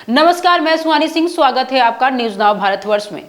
नमस्कार, मैं सुहानी सिंह। स्वागत है आपका न्यूज नाउ भारतवर्ष में।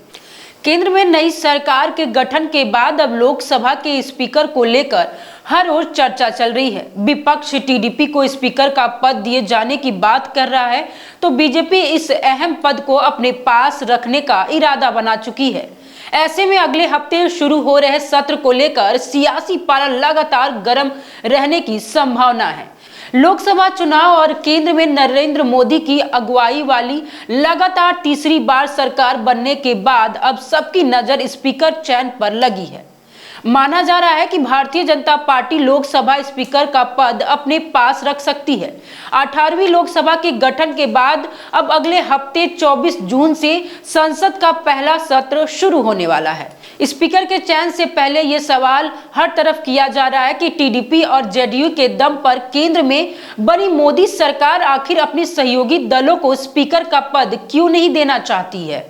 केंद्र में नई सरकार के गठन के बाद अब लोकसभा के स्पीकर को लेकर हर ओर चर्चा चल रही है। विपक्ष टीडीपी को स्पीकर का पद दिए जाने की बात कर रहा है, तो बीजेपी इस अहम पद को अपने पास रखने का इरादा बना चुकी है। ऐसे में अगले हफ्ते शुरू हो रहे सत्र को लेकर सियासी पारा लगातार गर्म रहने की संभावना है। लोकसभा चुनाव और केंद्र में नरेंद्र मोदी की अगुवाई वाली लगातार तीसरी बार सरकार बनने के बाद अब सबकी नजर स्पीकर चयन पर लगी है। माना जा रहा है कि भारतीय जनता पार्टी लोकसभा स्पीकर का पद अपने पास रख सकती है। 18वीं लोकसभा के गठन के बाद अब अगले हफ्ते 24 जून से संसद का पहला सत्र शुरू होने वाला है। स्पीकर के चयन से पहले यह सवाल हर तरफ किया जा रहा है कि टीडीपी और जेडीयू के दम पर केंद्र में बनी मोदी सरकार आखिर अपनी सहयोगी दलों को स्पीकर का पद क्यों नहीं देना चाहती है।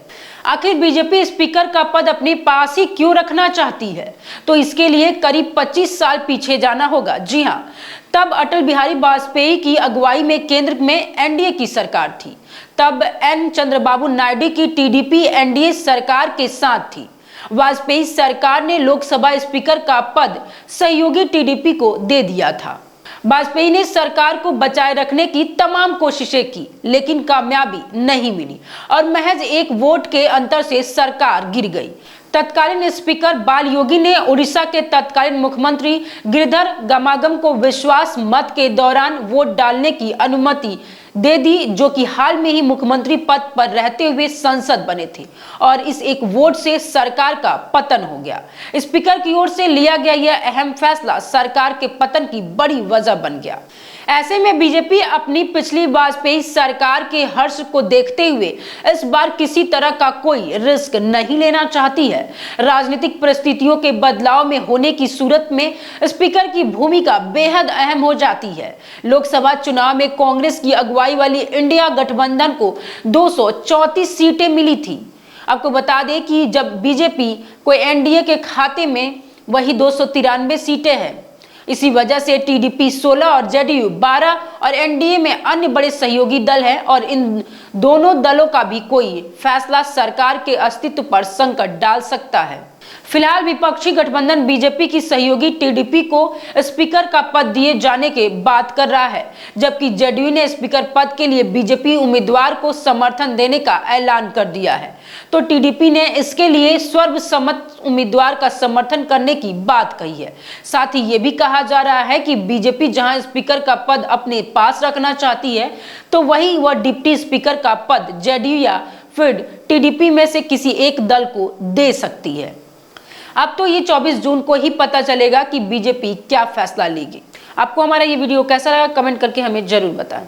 आखिर बीजेपी स्पीकर का पद अपने पास ही क्यों रखना चाहती है, तो इसके लिए करीब 25 साल पीछे जाना होगा। जी हां, तब अटल बिहारी वाजपेयी की अगुवाई में केंद्र में एनडीए की सरकार थी। तब एन चंद्रबाबू नायडू की टीडीपी एनडीए सरकार के साथ थी। वाजपेयी सरकार ने लोकसभा स्पीकर का पद सहयोगी टीडीपी को दे दिया था। वाजपेयी ने सरकार को बचाए रखने की तमाम कोशिशें की, लेकिन कामयाबी नहीं मिली और महज एक वोट के अंतर से सरकार गिर गई। तत्कालीन स्पीकर बाल योगी ने उड़ीसा के तत्कालीन मुख्यमंत्री गिरिधर गमागम को विश्वास मत के दौरान वोट डालने की अनुमति दे दी, जो कि हाल में ही मुख्यमंत्री पद पर रहते हुए सांसद बने थे, और इस एक वोट से सरकार का पतन हो गया। स्पीकर की ओर से लिया गया यह अहम फैसला सरकार के पतन की बड़ी वजह बन गया। ऐसे में बीजेपी अपनी पिछली वाजपेयी सरकार के हर्ष को देखते हुए इस बार किसी तरह का कोई रिस्क नहीं लेना चाहती है। राजनीतिक परिस्थितियों के बदलाव में होने की सूरत में स्पीकर की भूमिका बेहद अहम हो जाती है। लोकसभा चुनाव में कांग्रेस की अगुवाई वाली इंडिया गठबंधन को 234 सीटें मिली थी। आपको बता दें कि जब बीजेपी को एनडीए के खाते में वही 293 सीटें हैं। इसी वजह से टीडीपी 16 और जेडीयू 12 और एनडीए में अन्य बड़े सहयोगी दल हैं, और इन दोनों दलों का भी कोई फैसला सरकार के अस्तित्व पर संकट डाल सकता है। फिलहाल विपक्षी गठबंधन बीजेपी की सहयोगी टीडीपी को स्पीकर का पद दिए जाने के बात कर रहा है, जबकि जेडीयू ने स्पीकर पद के लिए बीजेपी उम्मीदवार को समर्थन देने का ऐलान कर दिया है, तो टीडीपी ने इसके लिए सर्वसम्मत उम्मीदवार का समर्थन करने की बात कही है। साथ ही ये भी कहा जा रहा है कि बीजेपी जहां स्पीकर का पद अपने पास रखना चाहती है, तो वहीं वह डिप्टी स्पीकर का पद जेडीयू या फिर टीडीपी में से किसी एक दल को दे सकती है। अब तो ये 24 जून को ही पता चलेगा कि बीजेपी क्या फैसला लेगी। आपको हमारा ये वीडियो कैसा लगा, कमेंट करके हमें जरूर बताएं।